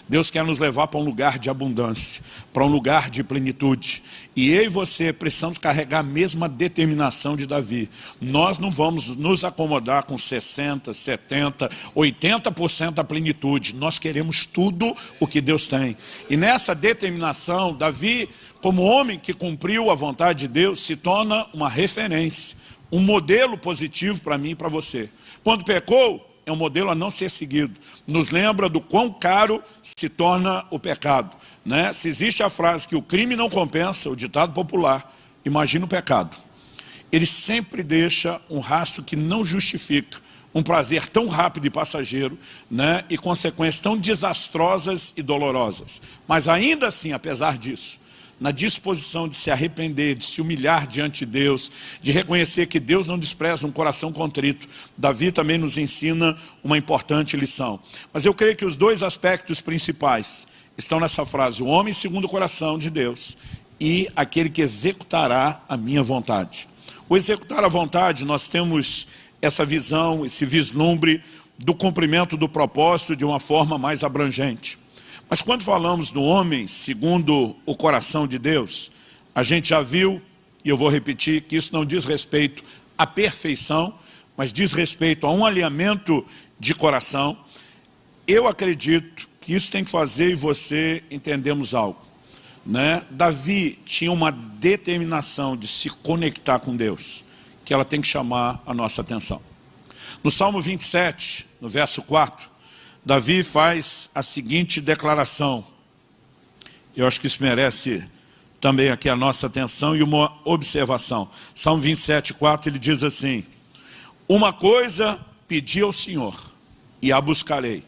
Deus quer nos levar para um lugar de abundância, para um lugar de plenitude. E eu e você precisamos carregar a mesma determinação de Davi. Nós não vamos nos acomodar com 60%, 70%, 80% da plenitude. Nós queremos tudo o que Deus tem. E nessa determinação, Davi, como homem que cumpriu a vontade de Deus, se torna uma referência, um modelo positivo para mim e para você. Quando pecou, é um modelo a não ser seguido. Nos lembra do quão caro se torna o pecado, né? Se existe a frase que o crime não compensa, o ditado popular, imagina o pecado. Ele sempre deixa um rastro que não justifica um prazer tão rápido e passageiro, né? E consequências tão desastrosas e dolorosas. Mas ainda assim, apesar disso, na disposição de se arrepender, de se humilhar diante de Deus, de reconhecer que Deus não despreza um coração contrito, Davi também nos ensina uma importante lição. Mas eu creio que os dois aspectos principais estão nessa frase: o homem segundo o coração de Deus e aquele que executará a minha vontade. O executar a vontade, nós temos essa visão, esse vislumbre do cumprimento do propósito de uma forma mais abrangente. Mas quando falamos do homem segundo o coração de Deus, a gente já viu, e eu vou repetir, que isso não diz respeito à perfeição, mas diz respeito a um alinhamento de coração. Eu acredito que isso tem que fazer e você entendemos algo, né? Davi tinha uma determinação de se conectar com Deus, que ela tem que chamar a nossa atenção. No Salmo 27, no verso 4, Davi faz a seguinte declaração. Eu acho que isso merece também aqui a nossa atenção e uma observação. Salmo 27, 4, ele diz assim: uma coisa pedi ao Senhor e a buscarei,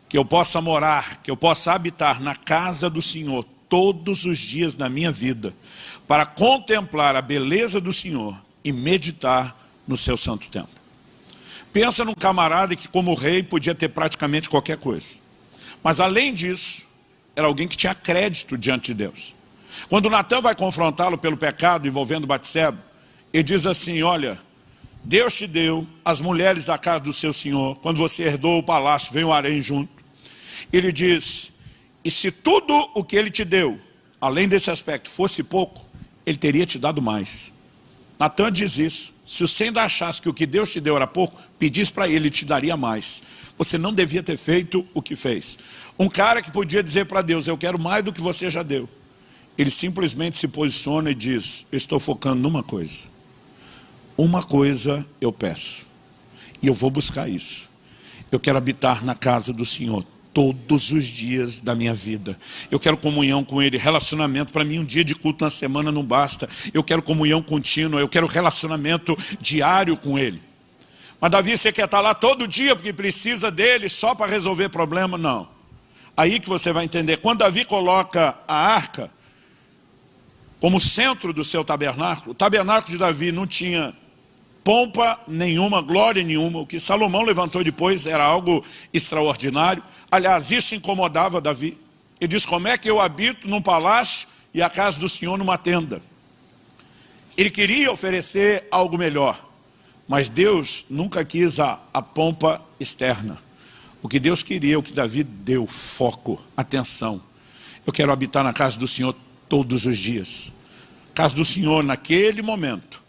que eu possa morar, que eu possa habitar na casa do Senhor todos os dias da minha vida, para contemplar a beleza do Senhor e meditar no seu santo templo. Pensa num camarada que, como rei, podia ter praticamente qualquer coisa. Mas, além disso, era alguém que tinha crédito diante de Deus. Quando Natã vai confrontá-lo pelo pecado envolvendo Batseba, ele diz assim: olha, Deus te deu as mulheres da casa do seu senhor. Quando você herdou o palácio, veio o harém junto. Ele diz, e se tudo o que ele te deu, além desse aspecto, fosse pouco, ele teria te dado mais. Natã diz isso. Se você ainda achasse que o que Deus te deu era pouco, pedisse para ele, te daria mais. Você não devia ter feito o que fez. Um cara que podia dizer para Deus, eu quero mais do que você já deu. Ele simplesmente se posiciona e diz, eu estou focando numa coisa. Uma coisa eu peço. E eu vou buscar isso. Eu quero habitar na casa do Senhor todos os dias da minha vida. Eu quero comunhão com Ele, relacionamento. Para mim, um dia de culto na semana não basta. Eu quero comunhão contínua, eu quero relacionamento diário com Ele. Mas Davi, você quer estar lá todo dia porque precisa dele só para resolver problema? Não. Aí que você vai entender. Quando Davi coloca a arca como centro do seu tabernáculo, o tabernáculo de Davi não tinha pompa nenhuma, glória nenhuma. O que Salomão levantou depois era algo extraordinário. Aliás, isso incomodava Davi. Ele diz, como é que eu habito num palácio e a casa do Senhor numa tenda? Ele queria oferecer algo melhor, mas Deus nunca quis a pompa externa. O que Deus queria, o que Davi deu, foco, atenção. Eu quero habitar na casa do Senhor todos os dias. casa do Senhor naquele momento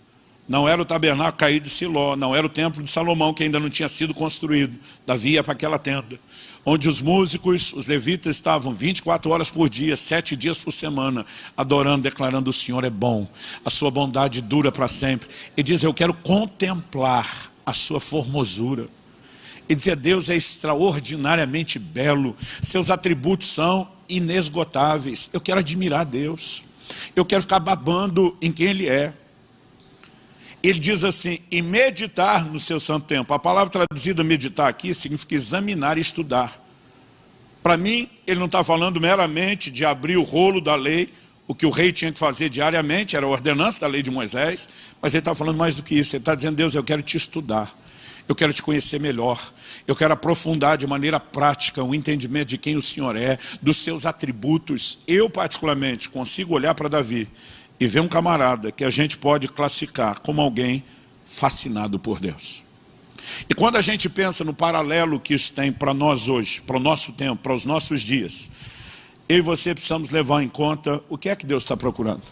não era o tabernáculo caído de Siló, não era o templo de Salomão, que ainda não tinha sido construído. Davi ia para aquela tenda, onde os músicos, os levitas estavam 24 horas por dia, 7 dias por semana, adorando, declarando: o Senhor é bom, a sua bondade dura para sempre. E diz: eu quero contemplar a sua formosura. E dizia: Deus é extraordinariamente belo, seus atributos são inesgotáveis. Eu quero admirar Deus, eu quero ficar babando em quem Ele é. Ele diz assim: e meditar no seu santo templo. A palavra traduzida meditar aqui significa examinar e estudar. Para mim, ele não está falando meramente de abrir o rolo da lei, o que o rei tinha que fazer diariamente, era a ordenança da lei de Moisés, mas ele está falando mais do que isso. Ele está dizendo: Deus, eu quero te estudar, eu quero te conhecer melhor, eu quero aprofundar de maneira prática o entendimento de quem o Senhor é, dos seus atributos. Eu particularmente consigo olhar para Davi e ver um camarada que a gente pode classificar como alguém fascinado por Deus. E quando a gente pensa no paralelo que isso tem para nós hoje, para o nosso tempo, para os nossos dias, eu e você precisamos levar em conta o que é que Deus está procurando.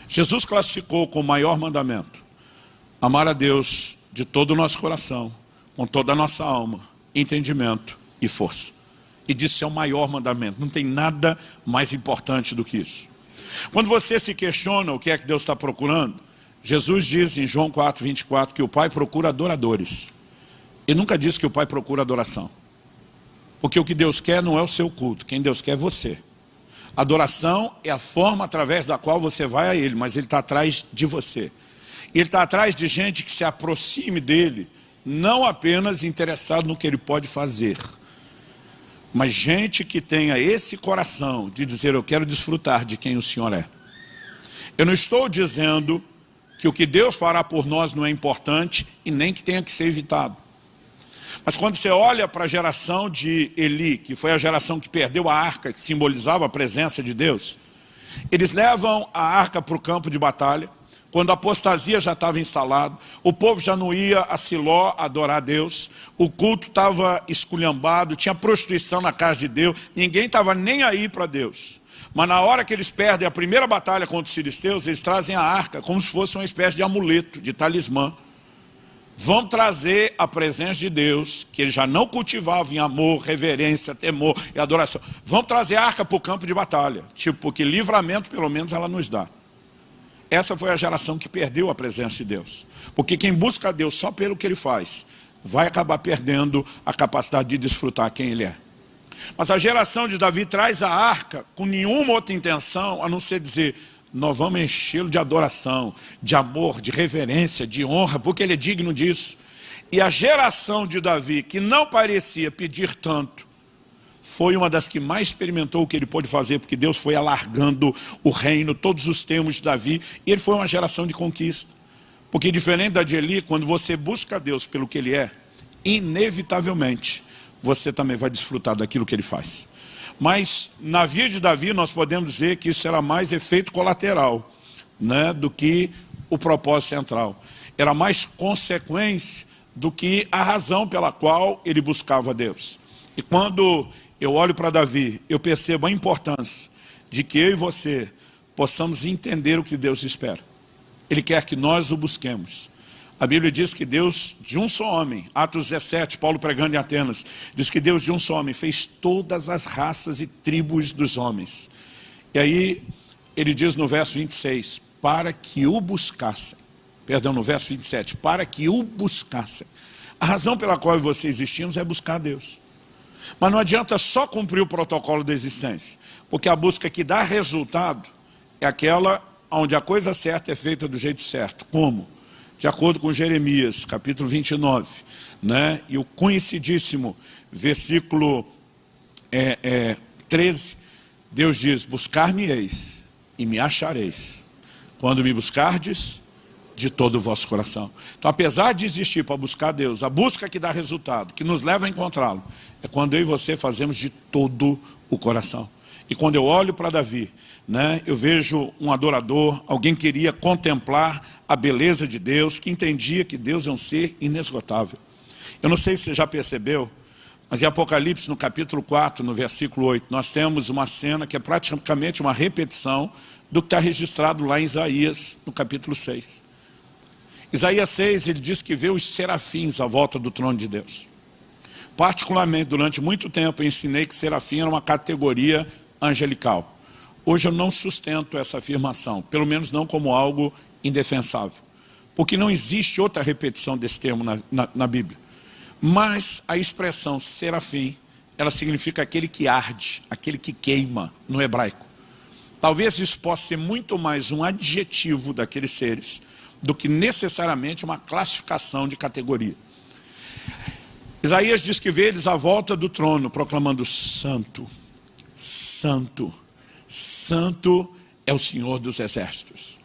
Jesus classificou como maior mandamento amar a Deus de todo o nosso coração, com toda a nossa alma, entendimento e força. E disse: é o maior mandamento, não tem nada mais importante do que isso. Quando você se questiona o que é que Deus está procurando, Jesus diz em João 4:24 que o Pai procura adoradores. Ele nunca disse que o Pai procura adoração. Porque o que Deus quer não é o seu culto, quem Deus quer é você. Adoração é a forma através da qual você vai a Ele, mas Ele está atrás de você. Ele está atrás de gente que se aproxime dEle, não apenas interessado no que Ele pode fazer, mas gente que tenha esse coração de dizer: eu quero desfrutar de quem o Senhor é. Eu não estou dizendo que o que Deus fará por nós não é importante e nem que tenha que ser evitado. Mas quando você olha para a geração de Eli, que foi a geração que perdeu a arca, que simbolizava a presença de Deus, eles levam a arca para o campo de batalha, quando a apostasia já estava instalada, o povo já não ia a Siló adorar a Deus, o culto estava esculhambado, tinha prostituição na casa de Deus, ninguém estava nem aí para Deus. Mas na hora que eles perdem a primeira batalha contra os filisteus, eles trazem a arca como se fosse uma espécie de amuleto, de talismã. Vão trazer a presença de Deus, que eles já não cultivavam em amor, reverência, temor e adoração. Vão trazer a arca para o campo de batalha, tipo, porque livramento pelo menos ela nos dá. Essa foi a geração que perdeu a presença de Deus. Porque quem busca a Deus só pelo que Ele faz, vai acabar perdendo a capacidade de desfrutar quem Ele é. Mas a geração de Davi traz a arca com nenhuma outra intenção, a não ser dizer: nós vamos enchê-lo de adoração, de amor, de reverência, de honra, porque Ele é digno disso. E a geração de Davi, que não parecia pedir tanto, foi uma das que mais experimentou o que ele pôde fazer, porque Deus foi alargando o reino, todos os termos de Davi, e ele foi uma geração de conquista. Porque diferente da de Eli, quando você busca a Deus pelo que Ele é, inevitavelmente, você também vai desfrutar daquilo que Ele faz. Mas na vida de Davi, nós podemos dizer que isso era mais efeito colateral, né, do que o propósito central. Era mais consequência do que a razão pela qual ele buscava a Deus. E quando eu olho para Davi, eu percebo a importância de que eu e você possamos entender o que Deus espera. Ele quer que nós o busquemos. A Bíblia diz que Deus de um só homem, Atos 17, Paulo pregando em Atenas, diz que Deus de um só homem fez todas as raças e tribos dos homens. E aí ele diz no verso 26, para que o buscassem. Perdão, no verso 27, para que o buscassem. A razão pela qual você existimos é buscar a Deus. Mas não adianta só cumprir o protocolo da existência, porque a busca que dá resultado é aquela onde a coisa certa é feita do jeito certo. Como? De acordo com Jeremias, capítulo 29, né? E o conhecidíssimo versículo 13, Deus diz: buscar-me-eis e me achareis, quando me buscardes de todo o vosso coração. Então, apesar de existir para buscar Deus, a busca que dá resultado, que nos leva a encontrá-lo, é quando eu e você fazemos de todo o coração. E quando eu olho para Davi, né, eu vejo um adorador, alguém que queria contemplar a beleza de Deus, que entendia que Deus é um ser inesgotável. Eu não sei se você já percebeu, Mas em Apocalipse, no capítulo 4, no versículo 8, nós temos uma cena que é praticamente uma repetição do que está registrado lá em Isaías, no capítulo 6. Isaías 6, ele diz que vê os serafins à volta do trono de Deus. Particularmente, durante muito tempo, eu ensinei que serafim era uma categoria angelical. Hoje eu não sustento essa afirmação, pelo menos não como algo indefensável. Porque não existe outra repetição desse termo na Bíblia. Mas a expressão serafim, ela significa aquele que arde, aquele que queima no hebraico. Talvez isso possa ser muito mais um adjetivo daqueles seres do que necessariamente uma classificação de categoria. Isaías diz que vê eles à volta do trono, proclamando: Santo, Santo, Santo é o Senhor dos Exércitos.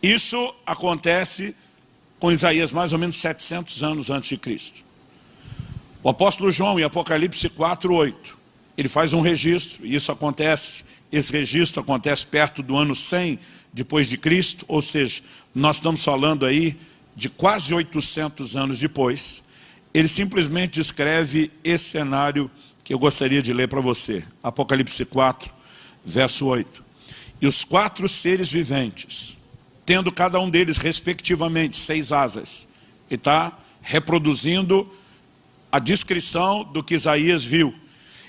Isso acontece com Isaías mais ou menos 700 anos antes de Cristo. O apóstolo João, em Apocalipse 4:8, ele faz um registro, e esse registro acontece perto do ano 100 depois de Cristo, ou seja, nós estamos falando aí de quase 800 anos depois. Ele simplesmente descreve esse cenário que eu gostaria de ler para você. Apocalipse 4, verso 8. E os 4 seres viventes, tendo cada um deles respectivamente 6 asas, e está reproduzindo a descrição do que Isaías viu,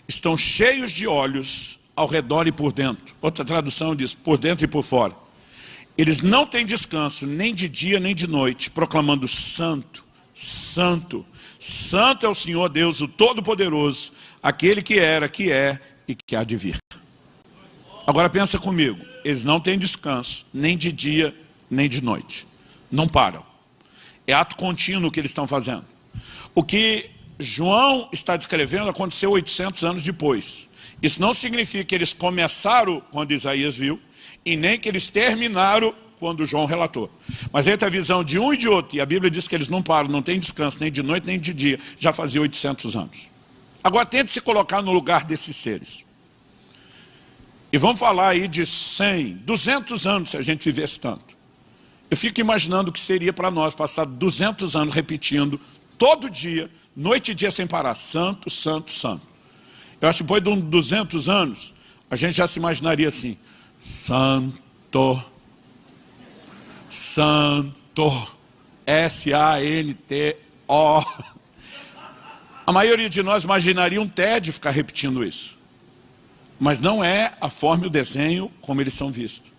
estão cheios de olhos ao redor e por dentro. Outra tradução diz, por dentro e por fora. Eles não têm descanso, nem de dia nem de noite, proclamando: Santo, Santo, Santo é o Senhor Deus, o Todo-Poderoso, aquele que era, que é e que há de vir. Agora pensa comigo, eles não têm descanso, nem de dia nem de noite. Não param. É ato contínuo que eles estão fazendo. O que João está descrevendo aconteceu 800 anos depois. Isso não significa que eles começaram quando Isaías viu, e nem que eles terminaram quando João relatou. Mas entre a visão de um e de outro, e a Bíblia diz que eles não param, não tem descanso, nem de noite nem de dia, já fazia 800 anos. Agora tente se colocar no lugar desses seres. E vamos falar aí de 100, 200 anos se a gente vivesse tanto. Eu fico imaginando o que seria para nós passar 200 anos repetindo, todo dia, noite e dia sem parar, Santo, Santo, Santo. Eu acho que depois de uns 200 anos, a gente já se imaginaria assim: Santo, Santo, S-A-N-T-O. A maioria de nós imaginaria um tédio ficar repetindo isso. Mas não é a forma e o desenho como eles são vistos.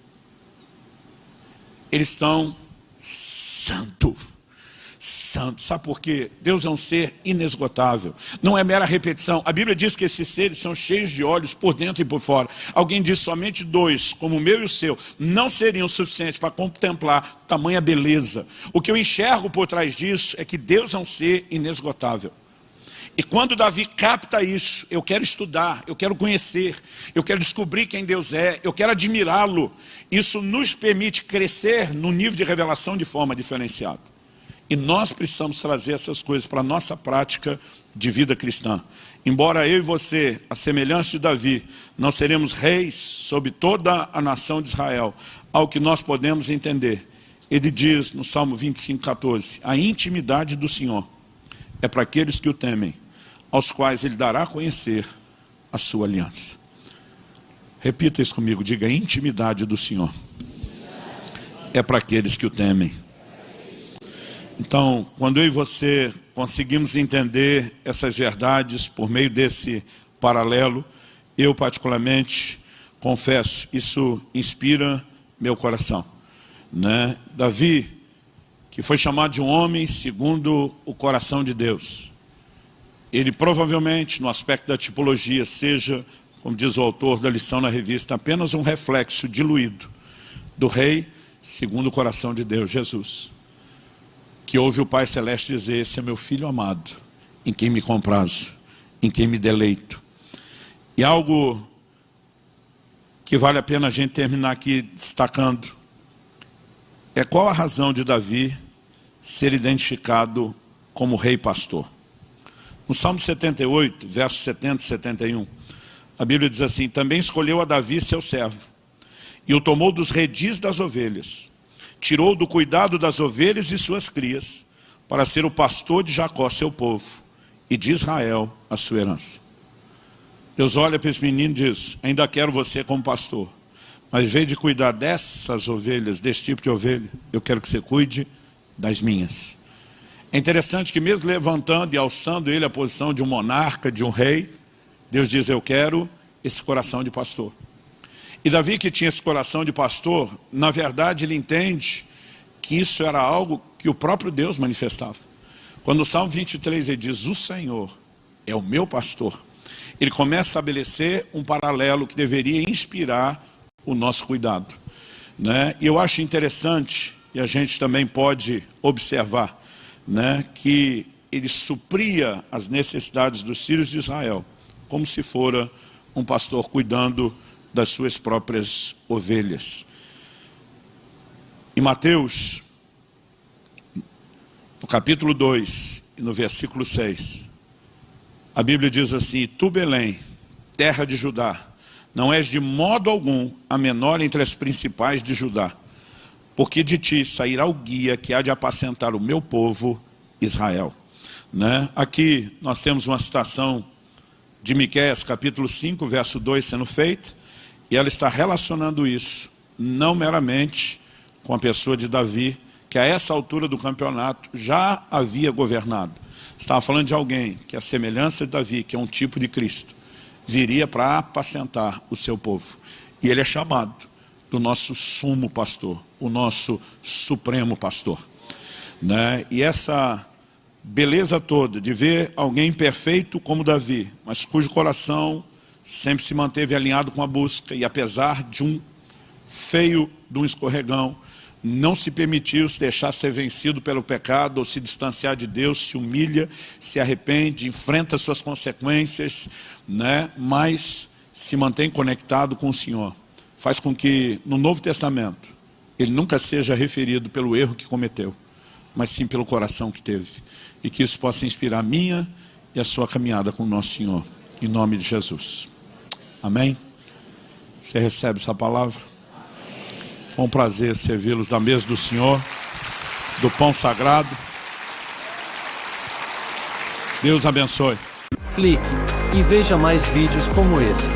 Eles estão santo, santo. Sabe por quê? Deus é um ser inesgotável. Não é mera repetição. A Bíblia diz que esses seres são cheios de olhos por dentro e por fora. Alguém diz somente 2, como o meu e o seu, não seriam suficientes para contemplar tamanha beleza. O que eu enxergo por trás disso é que Deus é um ser inesgotável. E quando Davi capta isso, eu quero estudar, eu quero conhecer, eu quero descobrir quem Deus é, eu quero admirá-lo. Isso nos permite crescer no nível de revelação de forma diferenciada. E nós precisamos trazer essas coisas para a nossa prática de vida cristã. Embora eu e você, a semelhança de Davi, não seremos reis sobre toda a nação de Israel, ao que nós podemos entender. Ele diz no Salmo 25:14, a intimidade do Senhor é para aqueles que o temem, aos quais Ele dará a conhecer a sua aliança. Repita isso comigo, diga: a intimidade do Senhor é para aqueles que o temem. Então, quando eu e você conseguimos entender essas verdades por meio desse paralelo, eu particularmente confesso, isso inspira meu coração, né? Davi, que foi chamado de um homem segundo o coração de Deus, ele provavelmente, no aspecto da tipologia, seja, como diz o autor da lição na revista, apenas um reflexo diluído do rei segundo o coração de Deus, Jesus, que ouve o Pai Celeste dizer: esse é meu filho amado, em quem me comprazo, em quem me deleito. E algo que vale a pena a gente terminar aqui destacando é qual a razão de Davi ser identificado como rei pastor. No Salmo 78, versos 70 e 71, a Bíblia diz assim: também escolheu a Davi seu servo, e o tomou dos redis das ovelhas, tirou do cuidado das ovelhas e suas crias, para ser o pastor de Jacó seu povo, e de Israel a sua herança. Deus olha para esse menino e diz: ainda quero você como pastor, mas em vez de cuidar dessas ovelhas, desse tipo de ovelha, eu quero que você cuide das minhas. É interessante que mesmo levantando e alçando ele a posição de um monarca, de um rei, Deus diz: eu quero esse coração de pastor. E Davi, que tinha esse coração de pastor, na verdade ele entende que isso era algo que o próprio Deus manifestava. Quando o Salmo 23 ele diz: o Senhor é o meu pastor, ele começa a estabelecer um paralelo que deveria inspirar o nosso cuidado, né? E eu acho interessante, e a gente também pode observar, né, que ele supria as necessidades dos filhos de Israel, como se fora um pastor cuidando das suas próprias ovelhas. Em Mateus, no capítulo 2, e no versículo 6, a Bíblia diz assim: tu, Belém, terra de Judá, não és de modo algum a menor entre as principais de Judá, porque de ti sairá o guia que há de apacentar o meu povo Israel. Né? Aqui nós temos uma citação de Miqueias, capítulo 5, verso 2 sendo feita, e ela está relacionando isso, não meramente com a pessoa de Davi, que a essa altura do campeonato já havia governado. Estava falando de alguém que a semelhança de Davi, que é um tipo de Cristo, viria para apacentar o seu povo. E ele é chamado do nosso sumo pastor, o nosso supremo pastor, né? E essa beleza toda de ver alguém perfeito como Davi, mas cujo coração sempre se manteve alinhado com a busca, e apesar de um escorregão, não se permitiu se deixar ser vencido pelo pecado ou se distanciar de Deus, se humilha, se arrepende, enfrenta suas consequências, né? Mas se mantém conectado com o Senhor. Faz com que no Novo Testamento ele nunca seja referido pelo erro que cometeu, mas sim pelo coração que teve. E que isso possa inspirar a minha e a sua caminhada com o nosso Senhor, em nome de Jesus. Amém? Você recebe essa palavra? Foi um prazer servi-los da mesa do Senhor, do pão sagrado. Deus abençoe. Clique e veja mais vídeos como esse.